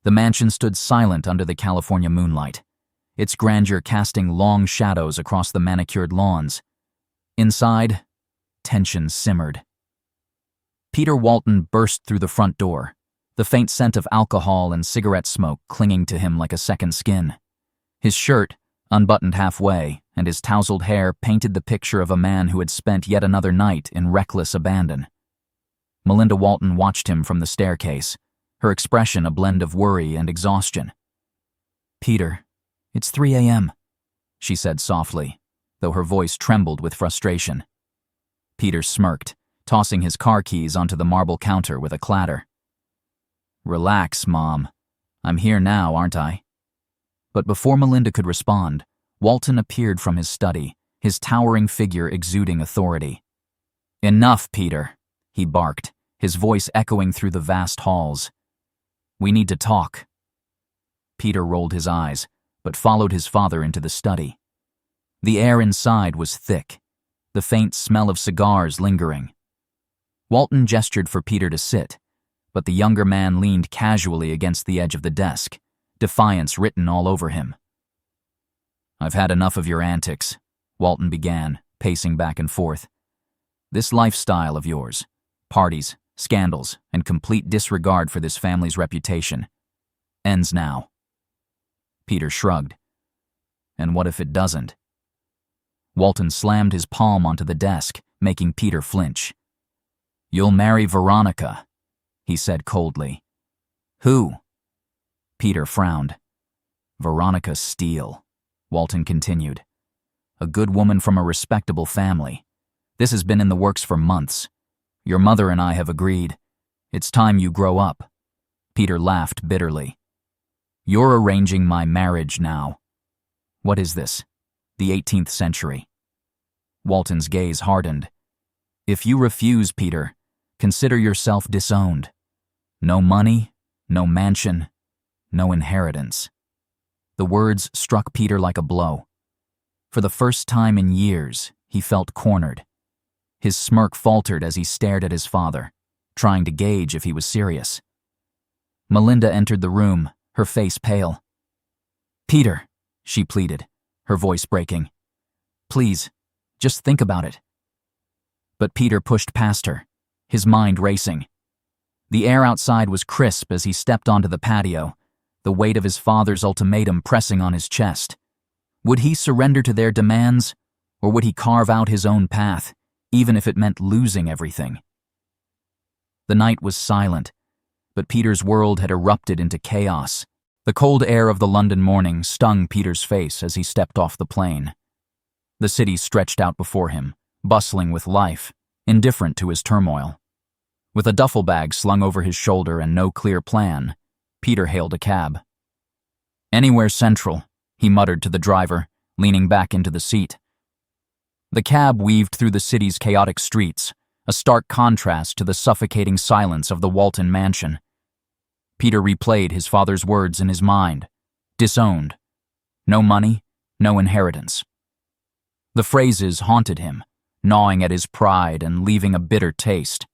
The mansion stood silent under the California moonlight, its grandeur casting long shadows across the manicured lawns. Inside, tension simmered. Peter Walton burst through the front door, the faint scent of alcohol and cigarette smoke clinging to him like a second skin. His shirt, unbuttoned halfway, and his tousled hair painted the picture of a man who had spent yet another night in reckless abandon. Melinda Walton watched him from the staircase, her expression a blend of worry and exhaustion. "Peter, it's 3 a.m., she said softly, though her voice trembled with frustration. Peter smirked, tossing his car keys onto the marble counter with a clatter. "Relax, Mom. I'm here now, aren't I?" But before Melinda could respond, Walton appeared from his study, his towering figure exuding authority. "Enough, Peter," he barked, his voice echoing through the vast halls. "We need to talk." Peter rolled his eyes, but followed his father into the study. The air inside was thick, the faint smell of cigars lingering. Walton gestured for Peter to sit, but the younger man leaned casually against the edge of the desk, defiance written all over him. "I've had enough of your antics," Walton began, pacing back and forth. "This lifestyle of yours, parties, scandals, and complete disregard for this family's reputation, ends now." Peter shrugged. "And what if it doesn't?" Walton slammed his palm onto the desk, making Peter flinch. "You'll marry Veronica," he said coldly. "Who?" Peter frowned. "Veronica Steele," Walton continued. "A good woman from a respectable family. This has been in the works for months. Your mother and I have agreed. It's time you grow up." Peter laughed bitterly. "You're arranging my marriage now. What is this? The 18th century?" Walton's gaze hardened. "If you refuse, Peter, consider yourself disowned. No money, no mansion, no inheritance." The words struck Peter like a blow. For the first time in years, he felt cornered. His smirk faltered as he stared at his father, trying to gauge if he was serious. Melinda entered the room, her face pale. "Peter," she pleaded, her voice breaking. "Please, just think about it." But Peter pushed past her, his mind racing. The air outside was crisp as he stepped onto the patio, the weight of his father's ultimatum pressing on his chest. Would he surrender to their demands, or would he carve out his own path, even if it meant losing everything? The night was silent, but Peter's world had erupted into chaos. The cold air of the London morning stung Peter's face as he stepped off the plane. The city stretched out before him, bustling with life, indifferent to his turmoil. With a duffel bag slung over his shoulder and no clear plan, Peter hailed a cab. "Anywhere Central," he muttered to the driver, leaning back into the seat. The cab weaved through the city's chaotic streets, a stark contrast to the suffocating silence of the Walton mansion. Peter replayed his father's words in his mind. Disowned. No money, no inheritance. The phrases haunted him, gnawing at his pride and leaving a bitter taste.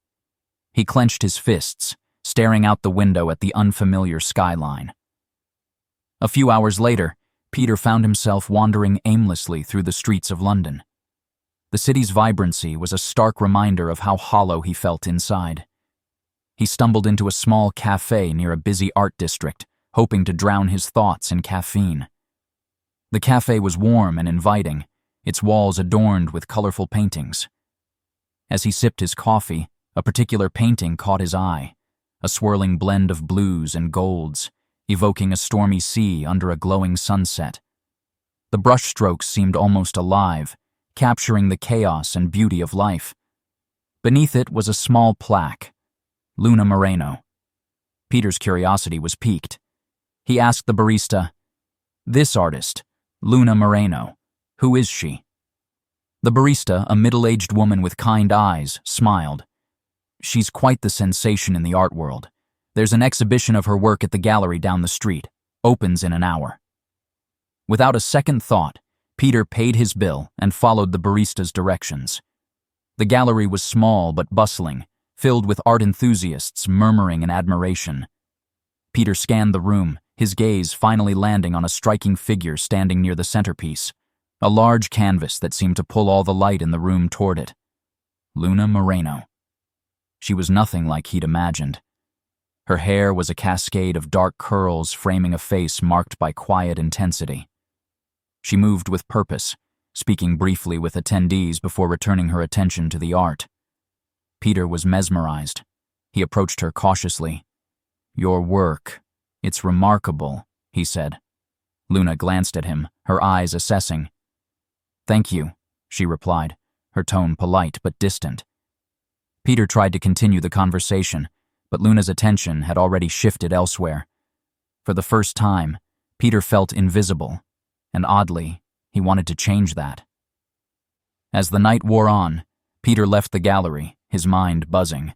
He clenched his fists, staring out the window at the unfamiliar skyline. A few hours later, Peter found himself wandering aimlessly through the streets of London. The city's vibrancy was a stark reminder of how hollow he felt inside. He stumbled into a small cafe near a busy art district, hoping to drown his thoughts in caffeine. The cafe was warm and inviting, its walls adorned with colorful paintings. As he sipped his coffee, a particular painting caught his eye, a swirling blend of blues and golds, evoking a stormy sea under a glowing sunset. The brushstrokes seemed almost alive, capturing the chaos and beauty of life. Beneath it was a small plaque, Luna Moreno. Peter's curiosity was piqued. He asked the barista, "This artist, Luna Moreno, who is she?" The barista, a middle-aged woman with kind eyes, smiled. "She's quite the sensation in the art world. There's an exhibition of her work at the gallery down the street. Opens in an hour." Without a second thought, Peter paid his bill and followed the barista's directions. The gallery was small but bustling, filled with art enthusiasts murmuring in admiration. Peter scanned the room, his gaze finally landing on a striking figure standing near the centerpiece, a large canvas that seemed to pull all the light in the room toward it. Luna Moreno. She was nothing like he'd imagined. Her hair was a cascade of dark curls framing a face marked by quiet intensity. She moved with purpose, speaking briefly with attendees before returning her attention to the art. Peter was mesmerized. He approached her cautiously. "Your work, it's remarkable," he said. Luna glanced at him, her eyes assessing. "Thank you," she replied, her tone polite but distant. Peter tried to continue the conversation, but Luna's attention had already shifted elsewhere. For the first time, Peter felt invisible, and oddly, he wanted to change that. As the night wore on, Peter left the gallery, his mind buzzing.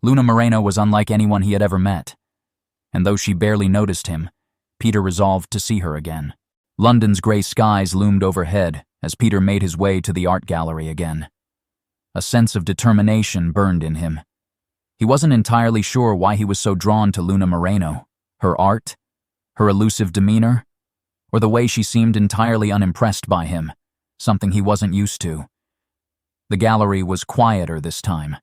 Luna Moreno was unlike anyone he had ever met, and though she barely noticed him, Peter resolved to see her again. London's grey skies loomed overhead as Peter made his way to the art gallery again. A sense of determination burned in him. He wasn't entirely sure why he was so drawn to Luna Moreno, her art, her elusive demeanor, or the way she seemed entirely unimpressed by him, something he wasn't used to. The gallery was quieter this time.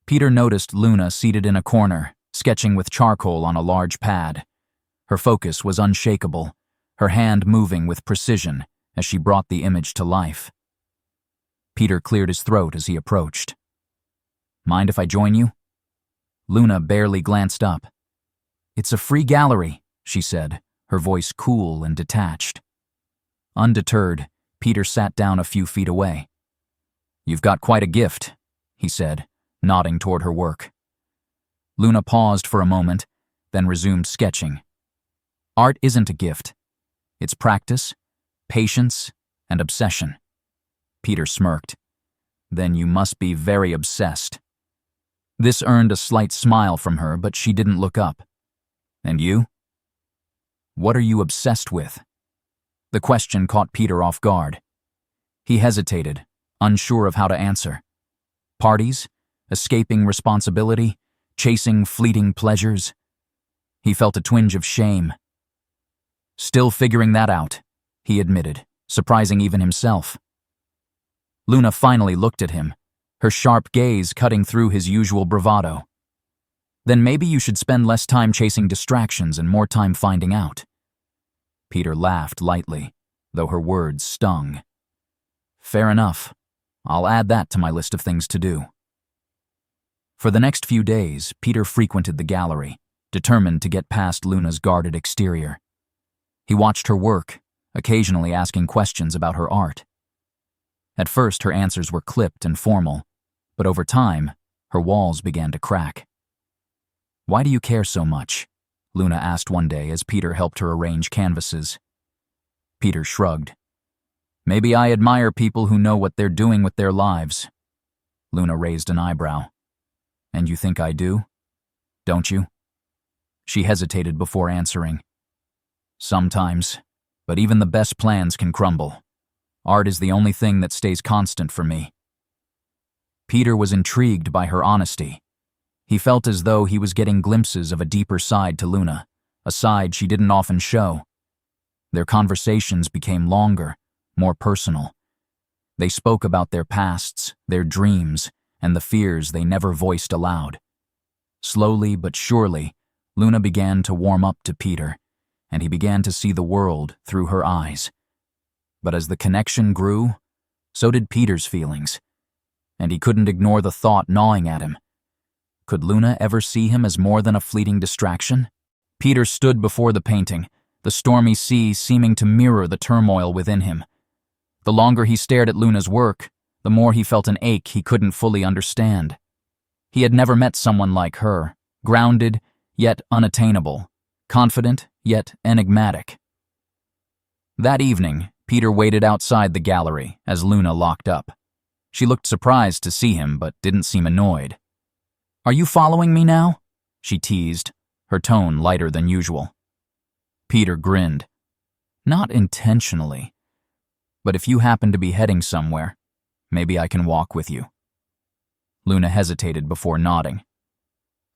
Peter noticed Luna seated in a corner, sketching with charcoal on a large pad. Her focus was unshakable, her hand moving with precision as she brought the image to life. Peter cleared his throat as he approached. "Mind if I join you?" Luna barely glanced up. "It's a free gallery," she said, her voice cool and detached. Undeterred, Peter sat down a few feet away. "You've got quite a gift," he said, nodding toward her work. Luna paused for a moment, then resumed sketching. "Art isn't a gift. It's practice, patience, and obsession." Peter smirked. "Then you must be very obsessed." This earned a slight smile from her, but she didn't look up. "And you? What are you obsessed with?" The question caught Peter off guard. He hesitated, unsure of how to answer. Parties? Escaping responsibility? Chasing fleeting pleasures? He felt a twinge of shame. "Still figuring that out," he admitted, surprising even himself. Luna finally looked at him, her sharp gaze cutting through his usual bravado. "Then maybe you should spend less time chasing distractions and more time finding out." Peter laughed lightly, though her words stung. "Fair enough. I'll add that to my list of things to do." For the next few days, Peter frequented the gallery, determined to get past Luna's guarded exterior. He watched her work, occasionally asking questions about her art. At first, her answers were clipped and formal, but over time, her walls began to crack. "Why do you care so much?" Luna asked one day as Peter helped her arrange canvases. Peter shrugged. "Maybe I admire people who know what they're doing with their lives." Luna raised an eyebrow. "And you think I do? Don't you?" She hesitated before answering. "Sometimes, but even the best plans can crumble. Art is the only thing that stays constant for me." Peter was intrigued by her honesty. He felt as though he was getting glimpses of a deeper side to Luna, a side she didn't often show. Their conversations became longer, more personal. They spoke about their pasts, their dreams, and the fears they never voiced aloud. Slowly but surely, Luna began to warm up to Peter, and he began to see the world through her eyes. But as the connection grew, so did Peter's feelings, and he couldn't ignore the thought gnawing at him. Could Luna ever see him as more than a fleeting distraction? Peter stood before the painting, the stormy sea seeming to mirror the turmoil within him. The longer he stared at Luna's work, the more he felt an ache he couldn't fully understand. He had never met someone like her, grounded yet unattainable, confident yet enigmatic. That evening, Peter waited outside the gallery as Luna locked up. She looked surprised to see him but didn't seem annoyed. "Are you following me now?" she teased, her tone lighter than usual. Peter grinned. "Not intentionally. But if you happen to be heading somewhere, maybe I can walk with you." Luna hesitated before nodding.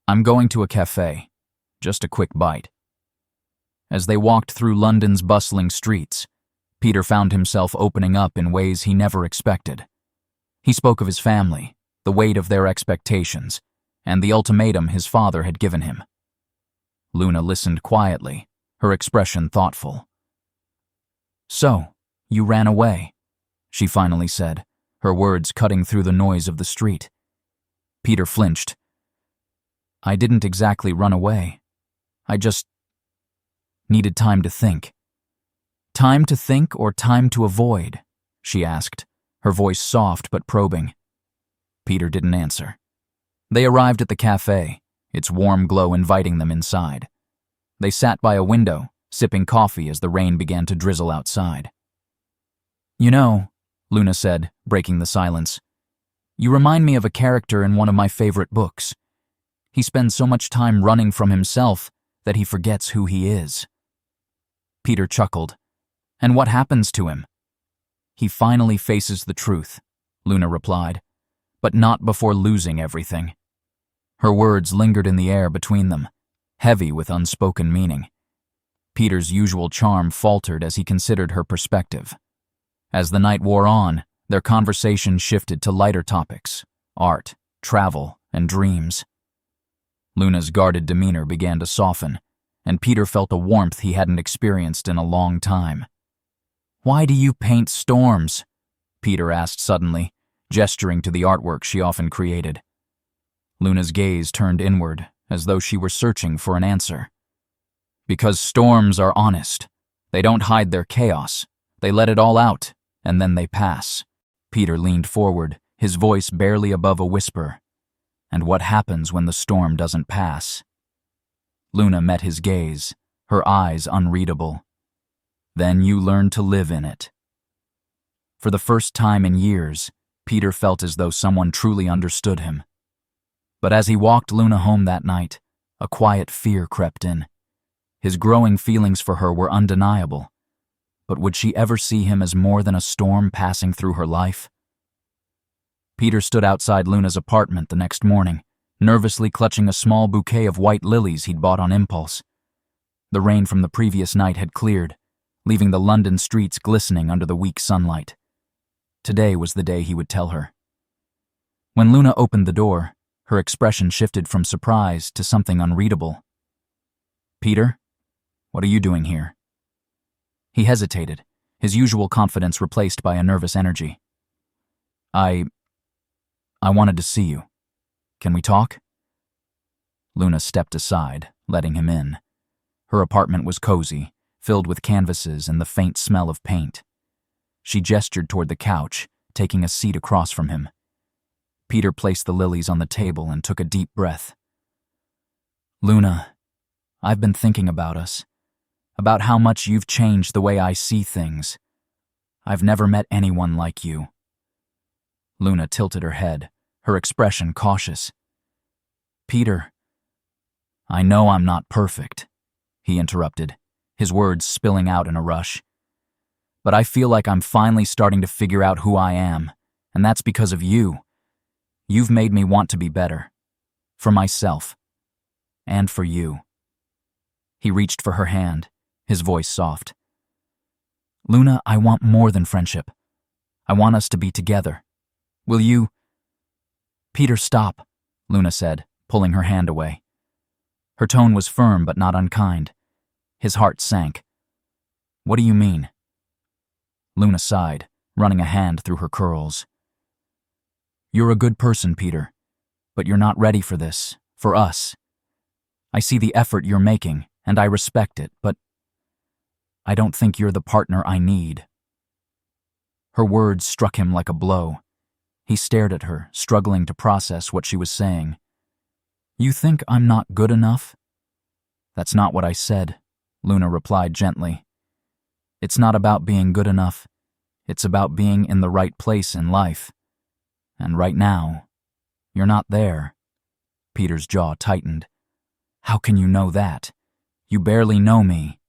"I'm going to a cafe. just a quick bite. As they walked through London's bustling streets, Peter found himself opening up in ways he never expected. He spoke of his family, the weight of their expectations, and the ultimatum his father had given him. Luna listened quietly, her expression thoughtful. "So, you ran away," she finally said, her words cutting through the noise of the street. Peter flinched. "I didn't exactly run away. I just needed time to think." "Time to think or time to avoid?" she asked, her voice soft but probing. Peter didn't answer. They arrived at the cafe, its warm glow inviting them inside. They sat by a window, sipping coffee as the rain began to drizzle outside. "You know," Luna said, breaking the silence, "you remind me of a character in one of my favorite books. He spends so much time running from himself that he forgets who he is." Peter chuckled. "And what happens to him?" "He finally faces the truth," Luna replied, "but not before losing everything." Her words lingered in the air between them, heavy with unspoken meaning. Peter's usual charm faltered as he considered her perspective. As the night wore on, their conversation shifted to lighter topics: art, travel, and dreams. Luna's guarded demeanor began to soften, and Peter felt a warmth he hadn't experienced in a long time. "Why do you paint storms?" Peter asked suddenly, gesturing to the artwork she often created. Luna's gaze turned inward, as though she were searching for an answer. "Because storms are honest. They don't hide their chaos. They let it all out, and then they pass." Peter leaned forward, his voice barely above a whisper. "And what happens when the storm doesn't pass?" Luna met his gaze, her eyes unreadable. "Then you learn to live in it." For the first time in years, Peter felt as though someone truly understood him. But as he walked Luna home that night, a quiet fear crept in. His growing feelings for her were undeniable. But would she ever see him as more than a storm passing through her life? Peter stood outside Luna's apartment the next morning, nervously clutching a small bouquet of white lilies he'd bought on impulse. The rain from the previous night had cleared, leaving the London streets glistening under the weak sunlight. Today was the day he would tell her. When Luna opened the door, her expression shifted from surprise to something unreadable. "Peter, what are you doing here?" He hesitated, his usual confidence replaced by a nervous energy. I wanted to see you. Can we talk?" Luna stepped aside, letting him in. Her apartment was cozy, filled with canvases and the faint smell of paint. She gestured toward the couch, taking a seat across from him. Peter placed the lilies on the table and took a deep breath. "Luna, I've been thinking about us, about how much you've changed the way I see things. I've never met anyone like you." Luna tilted her head, her expression cautious. "Peter, I know I'm not perfect," he interrupted, his words spilling out in a rush. "But I feel like I'm finally starting to figure out who I am, and that's because of you. You've made me want to be better. For myself. And for you." He reached for her hand, his voice soft. "Luna, I want more than friendship. I want us to be together. Will you—" "Peter, stop," Luna said, pulling her hand away. Her tone was firm but not unkind. His heart sank. "What do you mean?" Luna sighed, running a hand through her curls. "You're a good person, Peter, but you're not ready for this, for us. I see the effort you're making, and I respect it, but I don't think you're the partner I need." Her words struck him like a blow. He stared at her, struggling to process what she was saying. "You think I'm not good enough?" "That's not what I said," Luna replied gently. "It's not about being good enough. It's about being in the right place in life. And right now, you're not there." Peter's jaw tightened. "How can you know that? You barely know me."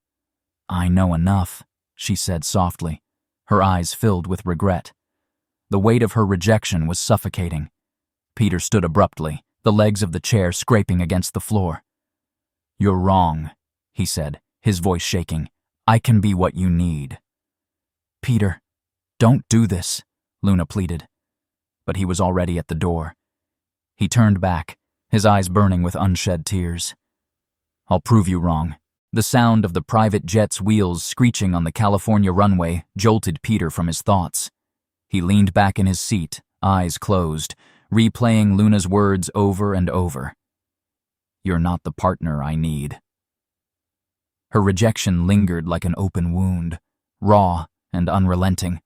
"I know enough," she said softly, her eyes filled with regret. The weight of her rejection was suffocating. Peter stood abruptly, the legs of the chair scraping against the floor. "You're wrong," he said, his voice shaking. "I can be what you need." "Peter, don't do this," Luna pleaded. But he was already at the door. He turned back, his eyes burning with unshed tears. "I'll prove you wrong." The sound of the private jet's wheels screeching on the California runway jolted Peter from his thoughts. He leaned back in his seat, eyes closed, replaying Luna's words over and over. "You're not the partner I need." Her rejection lingered like an open wound, raw and unrelenting.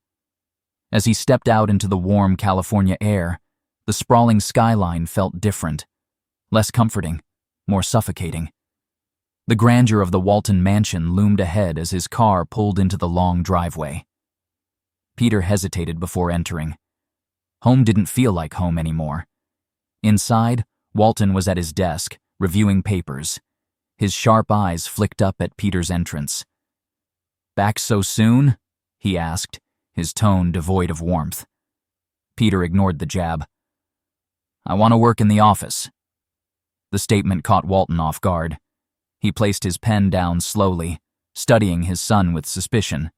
As he stepped out into the warm California air, the sprawling skyline felt different, less comforting, more suffocating. The grandeur of the Walton mansion loomed ahead as his car pulled into the long driveway. Peter hesitated before entering. Home didn't feel like home anymore. Inside, Walton was at his desk, reviewing papers. His sharp eyes flicked up at Peter's entrance. "Back so soon?" he asked, his tone devoid of warmth. Peter ignored the jab. "I want to work in the office." The statement caught Walton off guard. He placed his pen down slowly, studying his son with suspicion.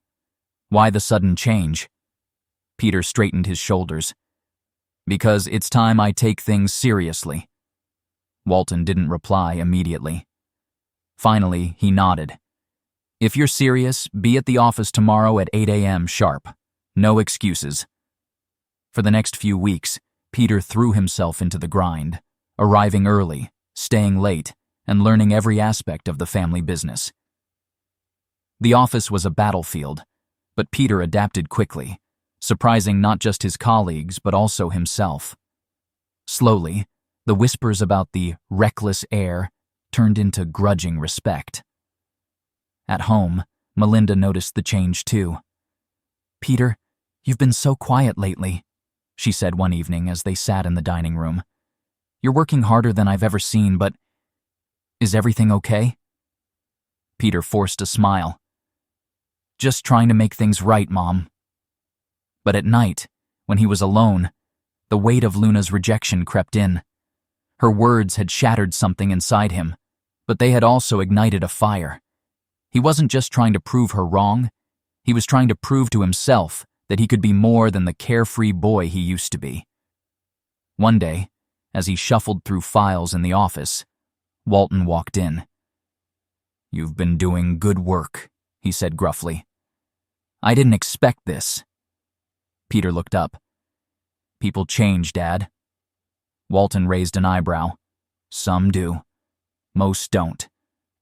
Why the sudden change? Peter straightened his shoulders. "Because it's time I take things seriously." Walton didn't reply immediately. Finally, he nodded. "If you're serious, be at the office tomorrow at 8 a.m. sharp. No excuses." For the next few weeks, Peter threw himself into the grind, arriving early, staying late, and learning every aspect of the family business. The office was a battlefield, but Peter adapted quickly, surprising not just his colleagues but also himself. Slowly, the whispers about the reckless heir turned into grudging respect. At home, Melinda noticed the change too. "Peter, you've been so quiet lately," she said one evening as they sat in the dining room. "You're working harder than I've ever seen, but is everything okay?" Peter forced a smile. "Just trying to make things right, Mom." But at night, when he was alone, the weight of Luna's rejection crept in. Her words had shattered something inside him, but they had also ignited a fire. He wasn't just trying to prove her wrong, he was trying to prove to himself that he could be more than the carefree boy he used to be. One day, as he shuffled through files in the office, Walton walked in. "You've been doing good work," he said gruffly. "I didn't expect this." Peter looked up. "People change, Dad." Walton raised an eyebrow. "Some do. Most don't.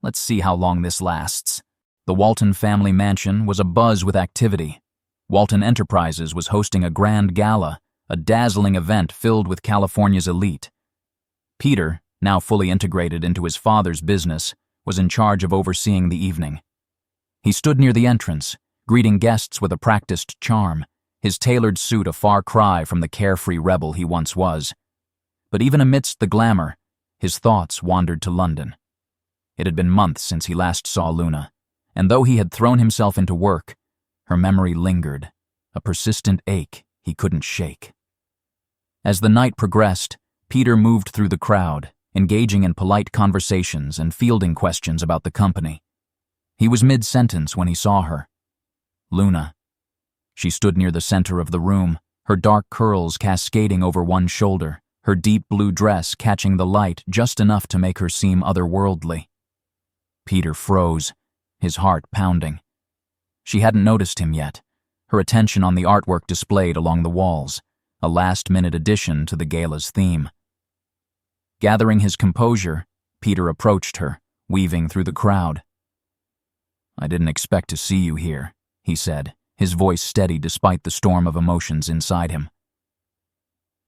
Let's see how long this lasts." The Walton family mansion was abuzz with activity. Walton Enterprises was hosting a grand gala, a dazzling event filled with California's elite. Peter, now fully integrated into his father's business, was in charge of overseeing the evening. He stood near the entrance, greeting guests with a practiced charm, his tailored suit a far cry from the carefree rebel he once was. But even amidst the glamour, his thoughts wandered to London. It had been months since he last saw Luna, and though he had thrown himself into work, her memory lingered, a persistent ache he couldn't shake. As the night progressed, Peter moved through the crowd, engaging in polite conversations and fielding questions about the company. He was mid-sentence when he saw her. Luna. She stood near the center of the room, her dark curls cascading over one shoulder, her deep blue dress catching the light just enough to make her seem otherworldly. Peter froze, his heart pounding. She hadn't noticed him yet, her attention on the artwork displayed along the walls, a last-minute addition to the gala's theme. Gathering his composure, Peter approached her, weaving through the crowd. "I didn't expect to see you here," he said, his voice steady despite the storm of emotions inside him.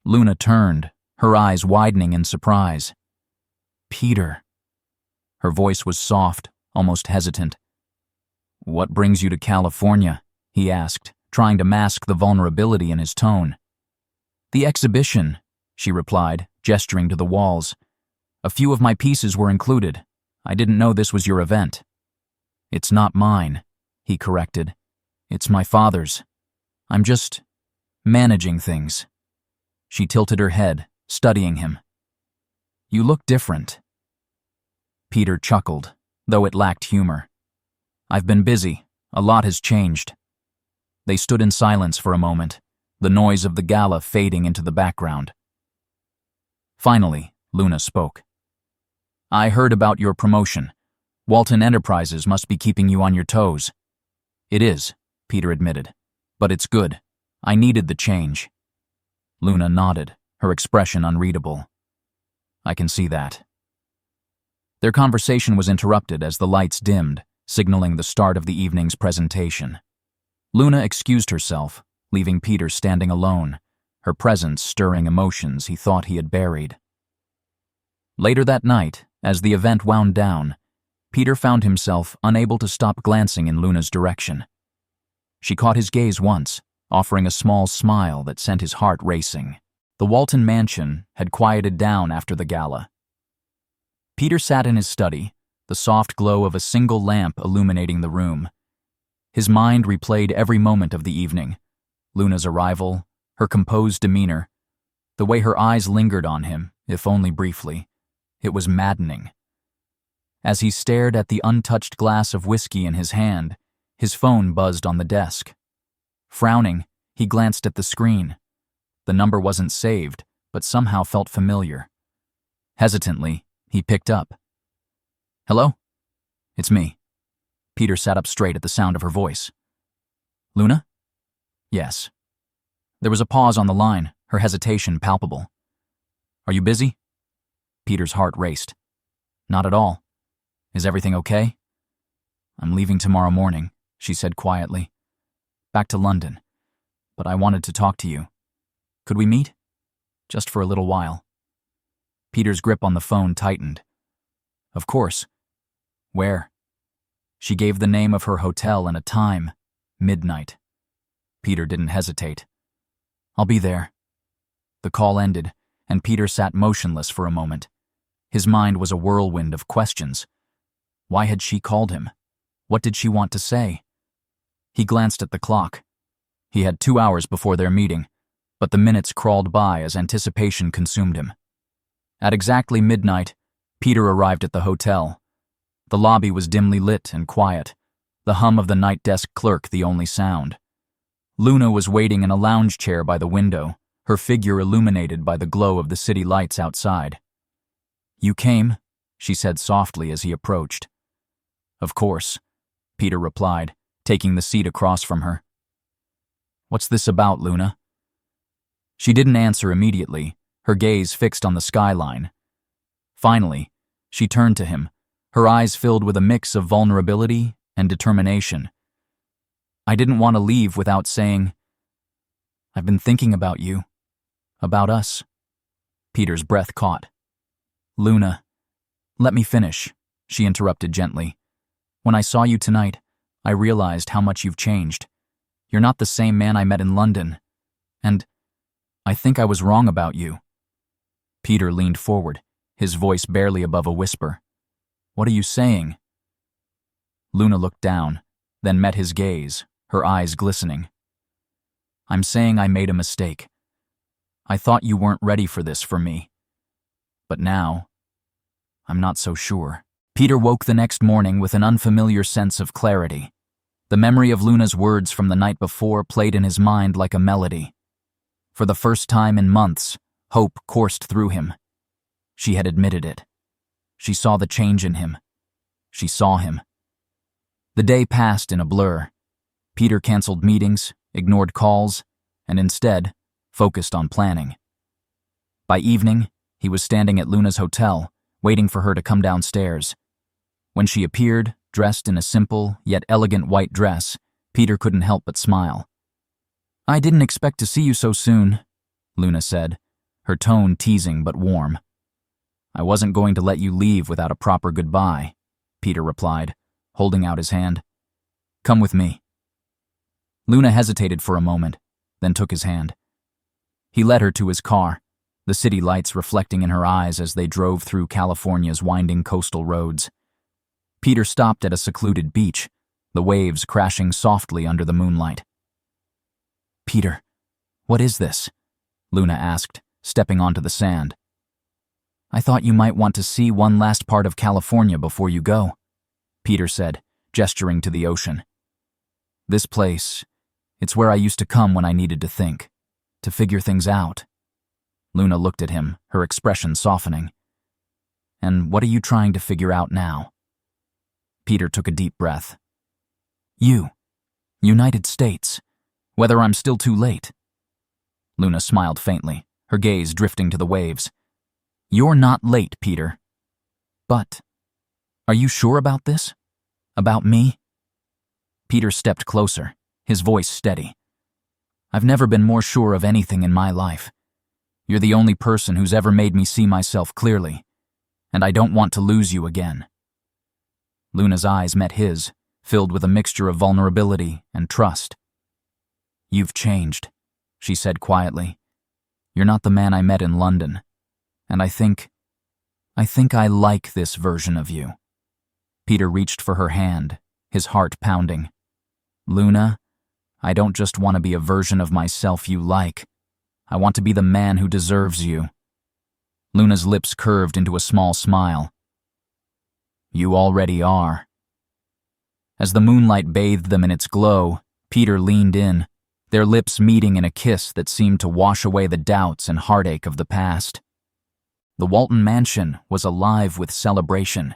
Luna turned, her eyes widening in surprise. "Peter." Her voice was soft, almost hesitant. "What brings you to California?" he asked, trying to mask the vulnerability in his tone. "The exhibition," she replied, gesturing to the walls. "A few of my pieces were included. I didn't know this was your event." "It's not mine," he corrected. "It's my father's. I'm just managing things." She tilted her head, studying him. "You look different." Peter chuckled, though it lacked humor. "I've been busy. A lot has changed." They stood in silence for a moment, the noise of the gala fading into the background. Finally, Luna spoke. "I heard about your promotion. Walton Enterprises must be keeping you on your toes." "It is," Peter admitted. "But it's good. I needed the change." Luna nodded, her expression unreadable. "I can see that." Their conversation was interrupted as the lights dimmed, signaling the start of the evening's presentation. Luna excused herself, leaving Peter standing alone, her presence stirring emotions he thought he had buried. Later that night, as the event wound down, Peter found himself unable to stop glancing in Luna's direction. She caught his gaze once, offering a small smile that sent his heart racing. The Walton mansion had quieted down after the gala. Peter sat in his study, the soft glow of a single lamp illuminating the room. His mind replayed every moment of the evening: Luna's arrival, her composed demeanor, the way her eyes lingered on him, if only briefly. It was maddening. As he stared at the untouched glass of whiskey in his hand, his phone buzzed on the desk. Frowning, he glanced at the screen. The number wasn't saved, but somehow felt familiar. Hesitantly, he picked up. "Hello? It's me." Peter sat up straight at the sound of her voice. "Luna?" "Yes." There was a pause on the line, her hesitation palpable. "Are you busy?" Peter's heart raced. "Not at all. Is everything okay?" "I'm leaving tomorrow morning," she said quietly. "Back to London. But I wanted to talk to you. Could we meet? Just for a little while." Peter's grip on the phone tightened. "Of course. Where?" She gave the name of her hotel and a time: midnight. Peter didn't hesitate. "I'll be there." The call ended, and Peter sat motionless for a moment. His mind was a whirlwind of questions. Why had she called him? What did she want to say? He glanced at the clock. He had 2 hours before their meeting, but the minutes crawled by as anticipation consumed him. At exactly midnight, Peter arrived at the hotel. The lobby was dimly lit and quiet, the hum of the night desk clerk the only sound. Luna was waiting in a lounge chair by the window, her figure illuminated by the glow of the city lights outside. "You came?" she said softly as he approached. "Of course," Peter replied, taking the seat across from her. "What's this about, Luna?" She didn't answer immediately, her gaze fixed on the skyline. Finally, she turned to him, her eyes filled with a mix of vulnerability and determination. "I didn't want to leave without saying, I've been thinking about you, about us." Peter's breath caught. "Luna, let me finish," she interrupted gently. "When I saw you tonight, I realized how much you've changed. You're not the same man I met in London. And I think I was wrong about you." Peter leaned forward, his voice barely above a whisper. "What are you saying?" Luna looked down, then met his gaze, her eyes glistening. "I'm saying I made a mistake. I thought you weren't ready for this for me. But now, I'm not so sure." Peter woke the next morning with an unfamiliar sense of clarity. The memory of Luna's words from the night before played in his mind like a melody. For the first time in months, hope coursed through him. She had admitted it. She saw the change in him. She saw him. The day passed in a blur. Peter canceled meetings, ignored calls, and instead focused on planning. By evening, he was standing at Luna's hotel, waiting for her to come downstairs. When she appeared, dressed in a simple yet elegant white dress, Peter couldn't help but smile. "I didn't expect to see you so soon," Luna said, her tone teasing but warm. "I wasn't going to let you leave without a proper goodbye," Peter replied, holding out his hand. "Come with me." Luna hesitated for a moment, then took his hand. He led her to his car, the city lights reflecting in her eyes as they drove through California's winding coastal roads. Peter stopped at a secluded beach, the waves crashing softly under the moonlight. "Peter, what is this?" Luna asked, stepping onto the sand. I thought you might want to see one last part of California before you go, Peter said, gesturing to the ocean. This place, it's where I used to come when I needed to think, to figure things out. Luna looked at him, her expression softening. And what are you trying to figure out now? Peter took a deep breath. United States, whether I'm still too late. Luna smiled faintly, her gaze drifting to the waves. You're not late, Peter. But, are you sure about this? About me? Peter stepped closer, his voice steady. I've never been more sure of anything in my life. You're the only person who's ever made me see myself clearly, and I don't want to lose you again. Luna's eyes met his, filled with a mixture of vulnerability and trust. You've changed, she said quietly. You're not the man I met in London, and I think I like this version of you. Peter reached for her hand, his heart pounding. Luna, I don't just want to be a version of myself you like. I want to be the man who deserves you. Luna's lips curved into a small smile. You already are. As the moonlight bathed them in its glow, Peter leaned in, their lips meeting in a kiss that seemed to wash away the doubts and heartache of the past. The Walton mansion was alive with celebration.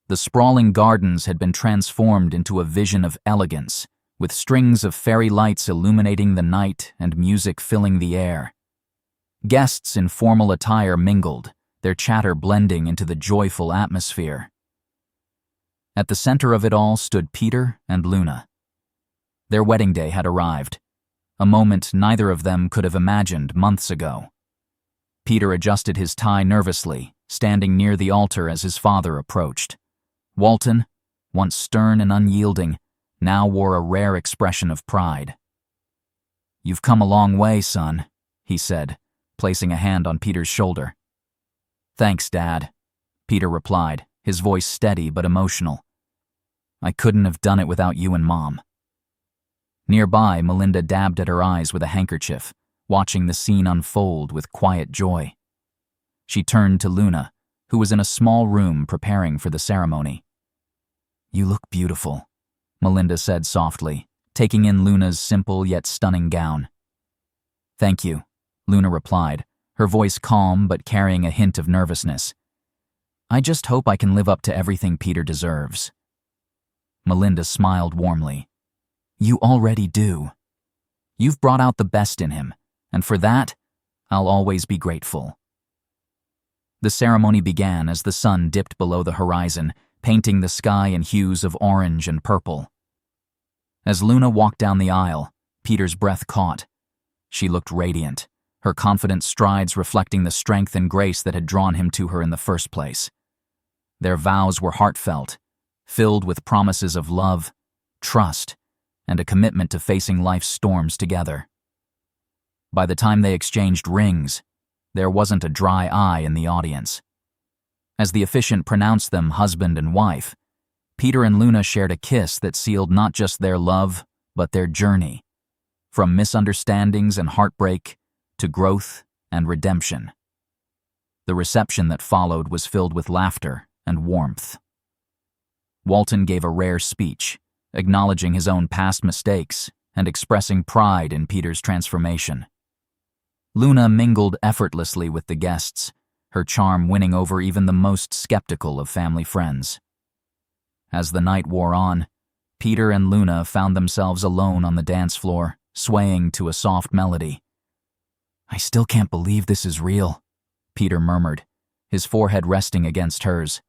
The sprawling gardens had been transformed into a vision of elegance, with strings of fairy lights illuminating the night and music filling the air. Guests in formal attire mingled, their chatter blending into the joyful atmosphere. At the center of it all stood Peter and Luna. Their wedding day had arrived, a moment neither of them could have imagined months ago. Peter adjusted his tie nervously, standing near the altar as his father approached. Walton, once stern and unyielding, now wore a rare expression of pride. You've come a long way, son, he said, placing a hand on Peter's shoulder. Thanks, Dad, Peter replied, his voice steady but emotional. I couldn't have done it without you and Mom. Nearby, Melinda dabbed at her eyes with a handkerchief, watching the scene unfold with quiet joy. She turned to Luna, who was in a small room preparing for the ceremony. You look beautiful, Melinda said softly, taking in Luna's simple yet stunning gown. Thank you, Luna replied, her voice calm but carrying a hint of nervousness. I just hope I can live up to everything Peter deserves. Melinda smiled warmly. You already do. You've brought out the best in him, and for that, I'll always be grateful. The ceremony began as the sun dipped below the horizon, painting the sky in hues of orange and purple. As Luna walked down the aisle, Peter's breath caught. She looked radiant, her confident strides reflecting the strength and grace that had drawn him to her in the first place. Their vows were heartfelt, filled with promises of love, trust, and a commitment to facing life's storms together. By the time they exchanged rings, there wasn't a dry eye in the audience. As the officiant pronounced them husband and wife, Peter and Luna shared a kiss that sealed not just their love, but their journey, from misunderstandings and heartbreak to growth and redemption. The reception that followed was filled with laughter and warmth. Walton gave a rare speech, acknowledging his own past mistakes and expressing pride in Peter's transformation. Luna mingled effortlessly with the guests, her charm winning over even the most skeptical of family friends. As the night wore on, Peter and Luna found themselves alone on the dance floor, swaying to a soft melody. I still can't believe this is real, Peter murmured, his forehead resting against hers.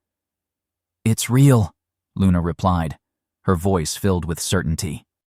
It's real, Luna replied, her voice filled with certainty.